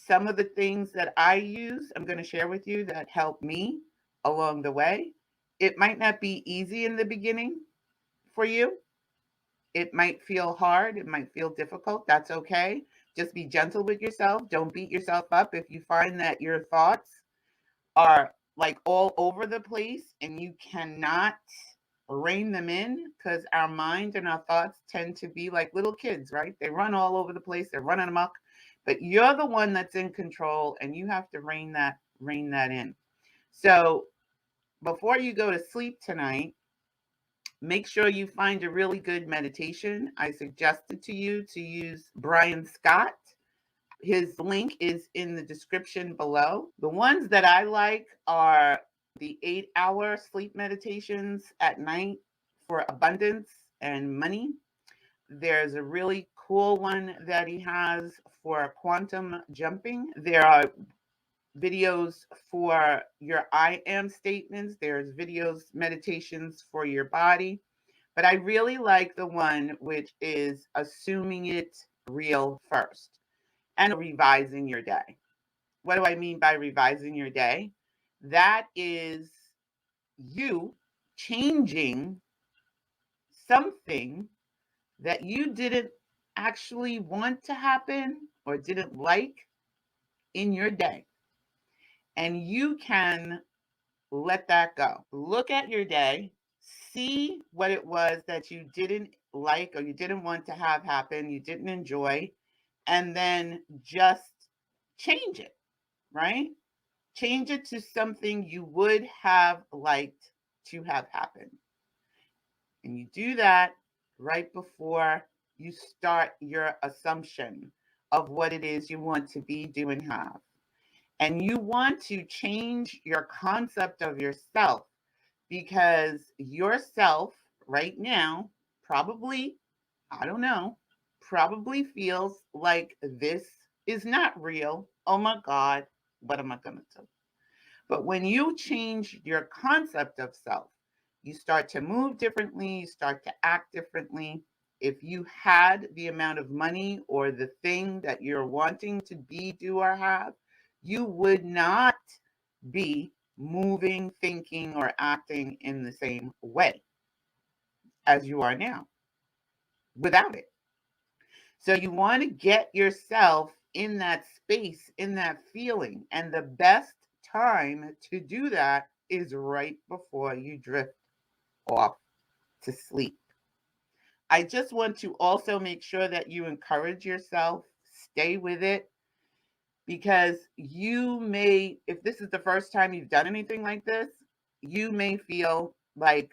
some of the things that I use, I'm going to share with you that help me along the way. It might not be easy in the beginning for you. It might feel hard. It might feel difficult. That's okay. Just be gentle with yourself. Don't beat yourself up if you find that your thoughts are like all over the place and you cannot rein them in, because our mind and our thoughts tend to be like little kids, right? They run all over the place. They're running amok, but you're the one that's in control and you have to rein that in. So before you go to sleep tonight, make sure you find a really good meditation. I suggested to you to use Brian Scott. His link is in the description below. The ones that I like are the 8-hour sleep meditations at night for abundance and money. There's a really cool one that he has for quantum jumping. There are videos for your I am statements. There's videos, meditations for your body. But I really like the one which is assuming it real first and revising your day. What do I mean by revising your day? That is you changing something that you didn't actually want to happen or didn't like in your day. And you can let that go. Look at your day, see what it was that you didn't like or you didn't want to have happen, you didn't enjoy, and then just change it, right? Change it to something you would have liked to have happen. And you do that right before you start your assumption of what it is you want to be, do, and have. And you want to change your concept of yourself, because yourself right now probably, I don't know, probably feels like this is not real. Oh my God, what am I going to do? But when you change your concept of self, you start to move differently, you start to act differently. If you had the amount of money or the thing that you're wanting to be, do, or have, you would not be moving, thinking, or acting in the same way as you are now without it. So you want to get yourself in that space, in that feeling. And the best time to do that is right before you drift off to sleep. I just want to also make sure that you encourage yourself, stay with it, because you may, if this is the first time you've done anything like this, you may feel like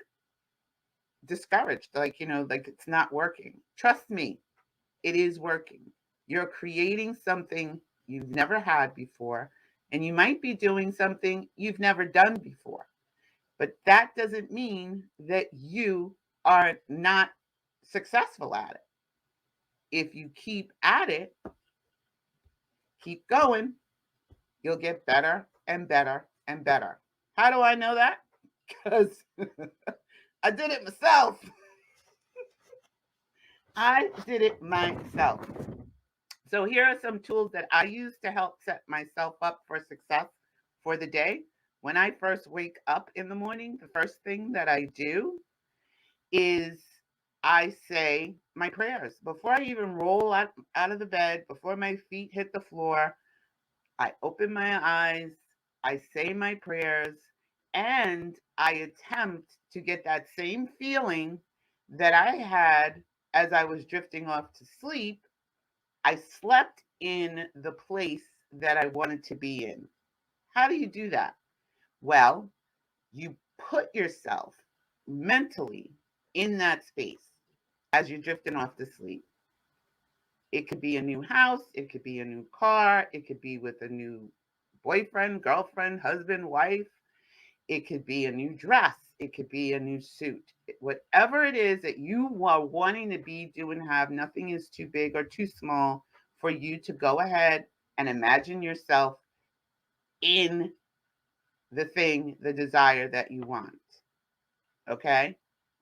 discouraged, like, like it's not working. Trust me, it is working. You're creating something you've never had before, and you might be doing something you've never done before. But that doesn't mean that you are not successful at it. If you keep at it, keep going, you'll get better and better and better. How do I know that? Because I did it myself. I did it myself. So here are some tools that I use to help set myself up for success for the day. When I first wake up in the morning, the first thing that I do is I say my prayers. Before I even roll out of the bed, before my feet hit the floor, I open my eyes, I say my prayers, and I attempt to get that same feeling that I had as I was drifting off to sleep. I slept in the place that I wanted to be in. How do you do that? Well, you put yourself mentally in that space as you're drifting off to sleep. It could be a new house, it could be a new car, it could be with a new boyfriend, girlfriend, husband, wife, it could be a new dress, it could be a new suit. Whatever it is that you are wanting to be, do, and have, nothing is too big or too small for you to go ahead and imagine yourself in the thing, the desire that you want. Okay?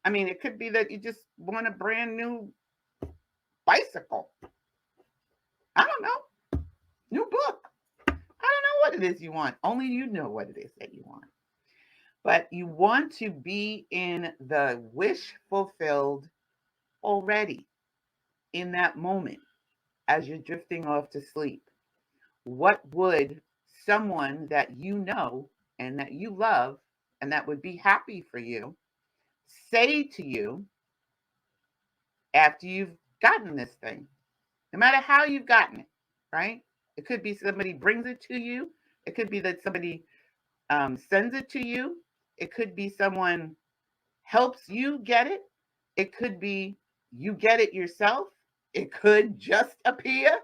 I mean, it could be that you just want a brand new bicycle. I don't know. New book. what it is you want. Only you know what it is that you want. But you want to be in the wish fulfilled already in that moment as you're drifting off to sleep. What would someone that you know and that you love and that would be happy for you say to you after you've gotten this thing? No matter how you've gotten it, right? It could be somebody brings it to you. It could be that somebody sends it to you. It could be someone helps you get it. It could be you get it yourself. It could just appear.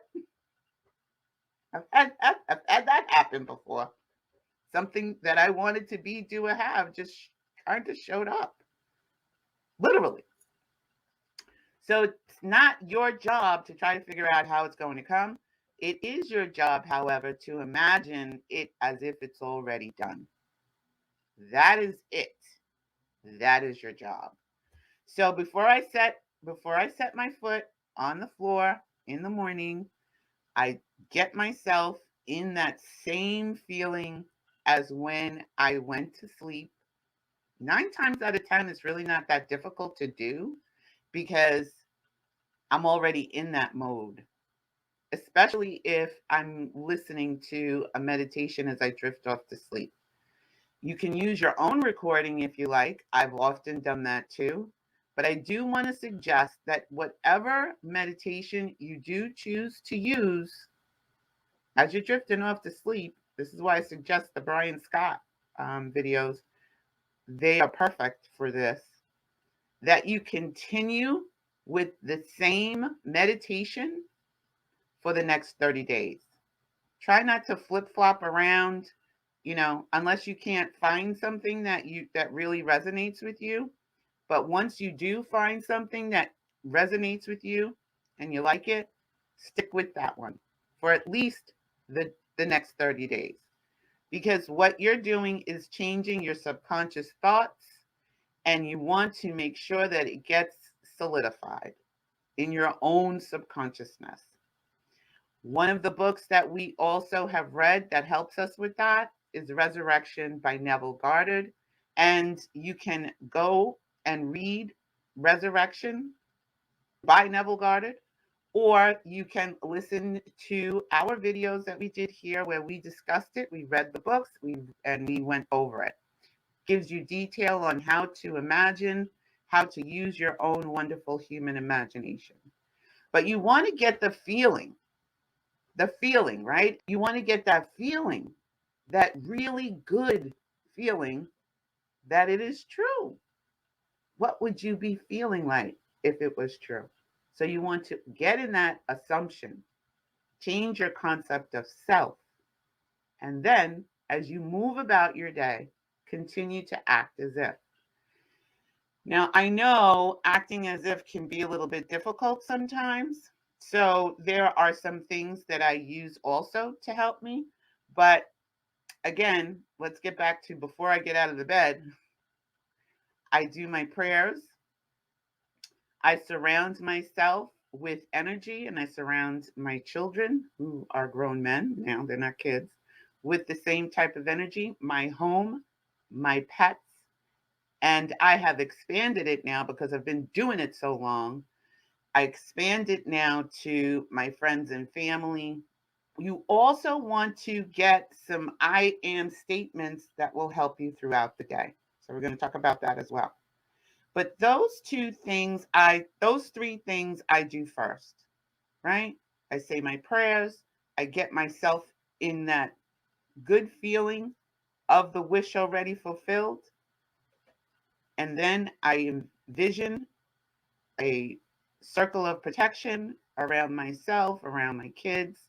I've had that happen before. Something that I wanted to be, do, or have just kind of showed up, literally. So it's not your job to try to figure out how it's going to come. It is your job, however, to imagine it as if it's already done. That is it. That is your job. So before I set my foot on the floor in the morning, I get myself in that same feeling as when I went to sleep. 9 times out of 10, it's really not that difficult to do because I'm already in that mode, especially if I'm listening to a meditation as I drift off to sleep. You can use your own recording if you like. I've often done that too. But I do want to suggest that whatever meditation you do choose to use as you're drifting off to sleep, this is why I suggest the Brian Scott videos. They are perfect for this. That you continue with the same meditation for the next 30 days. Try not to flip-flop around, unless you can't find something that really resonates with you. But once you do find something that resonates with you and you like it, stick with that one for at least the next 30 days. Because what you're doing is changing your subconscious thoughts, and you want to make sure that it gets solidified in your own subconsciousness. One of the books that we also have read that helps us with that is Resurrection by Neville Goddard. And you can go and read Resurrection by Neville Goddard, or you can listen to our videos that we did here where we discussed it. We read the books and we went over it. Gives you detail on how to imagine, how to use your own wonderful human imagination. But you want to get the feeling, right? You want to get that feeling, that really good feeling that it is true. What would you be feeling like if it was true? So you want to get in that assumption, change your concept of self, and then as you move about your day, continue to act as if. Now, I know acting as if can be a little bit difficult sometimes. So there are some things that I use also to help me. But again, let's get back to before I get out of the bed, I do my prayers. I surround myself with energy, and I surround my children, who are grown men now, they're not kids, with the same type of energy. My home, my pets, and I have expanded it now because I've been doing it so long. I expand it now to my friends and family. You also want to get some I am statements that will help you throughout the day. So we're going to talk about that as well. But those three things I do first, right? I say my prayers. I get myself in that good feeling of the wish already fulfilled. And then I envision a circle of protection around myself, around my kids.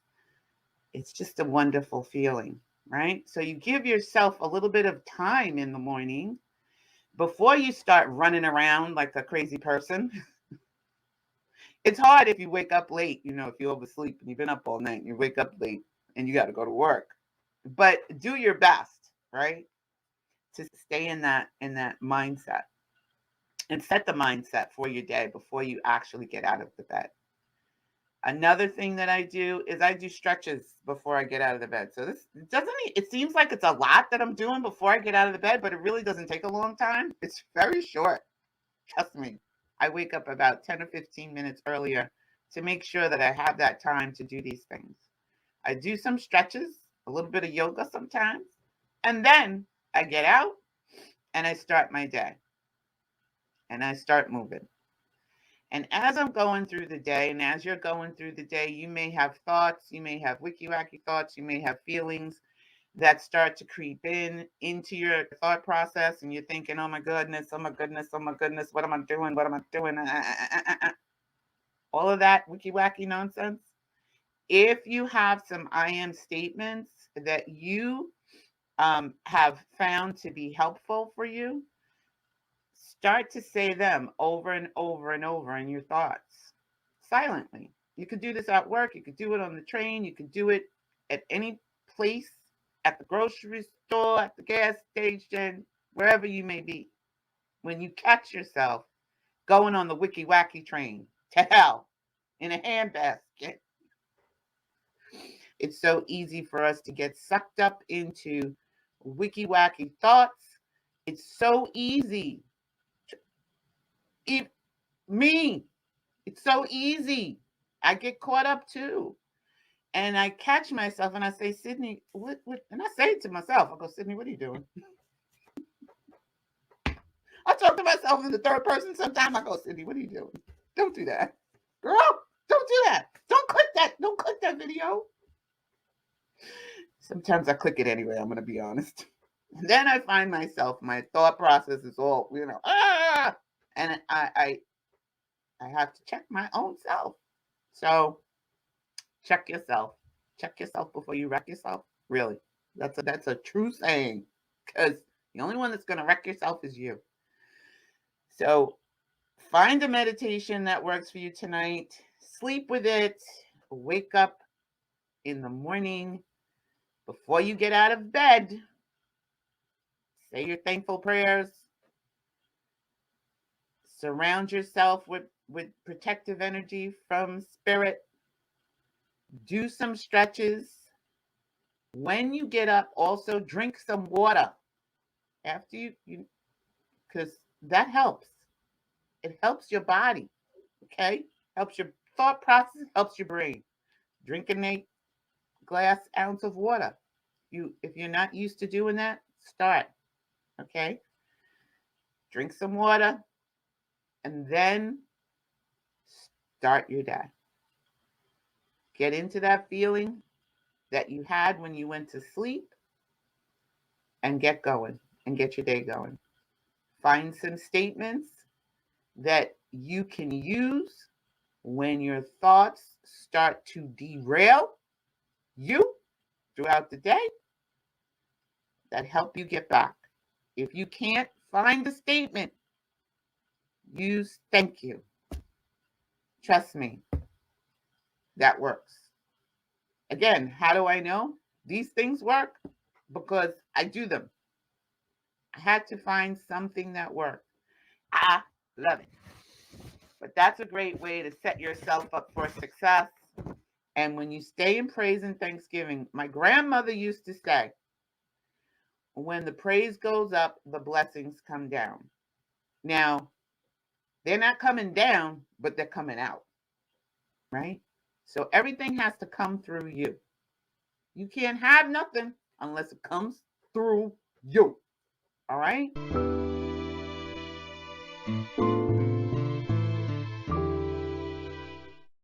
It's just a wonderful feeling, right? So you give yourself a little bit of time in the morning before you start running around like a crazy person. It's hard if you wake up late, if you oversleep and you've been up all night and you wake up late and you got to go to work. But do your best, right? To stay in that mindset and set the mindset for your day before you actually get out of the bed. Another thing that I do is I do stretches before I get out of the bed. So this doesn't, it seems like it's a lot that I'm doing before I get out of the bed, but it really doesn't take a long time. It's very short. Trust me. I wake up about 10 or 15 minutes earlier to make sure that I have that time to do these things. I do some stretches, a little bit of yoga sometimes, and then I get out and I start my day and I start moving. And as I'm going through the day, and as you're going through the day, you may have thoughts, you may have wicky wacky thoughts, you may have feelings that start to creep into your thought process, and you're thinking, oh my goodness, oh my goodness, oh my goodness, what am I doing? What am I doing? All of that wicky wacky nonsense. If you have some I am statements that you have found to be helpful for you, start to say them over and over and over in your thoughts silently. You could do this at work, you could do it on the train, you could do it at any place, at the grocery store, at the gas station, wherever you may be. When you catch yourself going on the wicky wacky train to hell in a handbasket, it's so easy for us to get sucked up into wicky wacky thoughts. It's so easy. Me, it's so easy. I get caught up too. And I catch myself and I say, Sydney, what? And I say it to myself. I go, Sydney, what are you doing? I talk to myself in the third person sometimes. I go, Sydney, what are you doing? Don't do that. Girl, don't do that. Don't click that. Don't click that video. Sometimes I click it anyway, I'm going to be honest. And then I find myself, my thought process is all, and I have to check my own self. So check yourself. Check yourself before you wreck yourself. Really. That's a true saying, because the only one that's going to wreck yourself is you. So find a meditation that works for you tonight. Sleep with it. Wake up in the morning. Before you get out of bed, say your thankful prayers. Surround yourself with protective energy from spirit. Do some stretches. When you get up, also drink some water. After you because that helps. It helps your body, okay? Helps your thought process, helps your brain. Drink an ounce of water. If you're not used to doing that, start, okay? Drink some water and then start your day. Get into that feeling that you had when you went to sleep and get going and get your day going. Find some statements that you can use when your thoughts start to derail you throughout the day that help you get back. If you can't find a statement, use thank you. Trust me, that works. Again, how do I know these things work? Because I do them. I had to find something that worked. I love it. But that's a great way to set yourself up for success. And when you stay in praise and thanksgiving, my grandmother used to say, when the praise goes up, the blessings come down. Now, they're not coming down, but they're coming out, right? So everything has to come through you. You can't have nothing unless it comes through you. All right?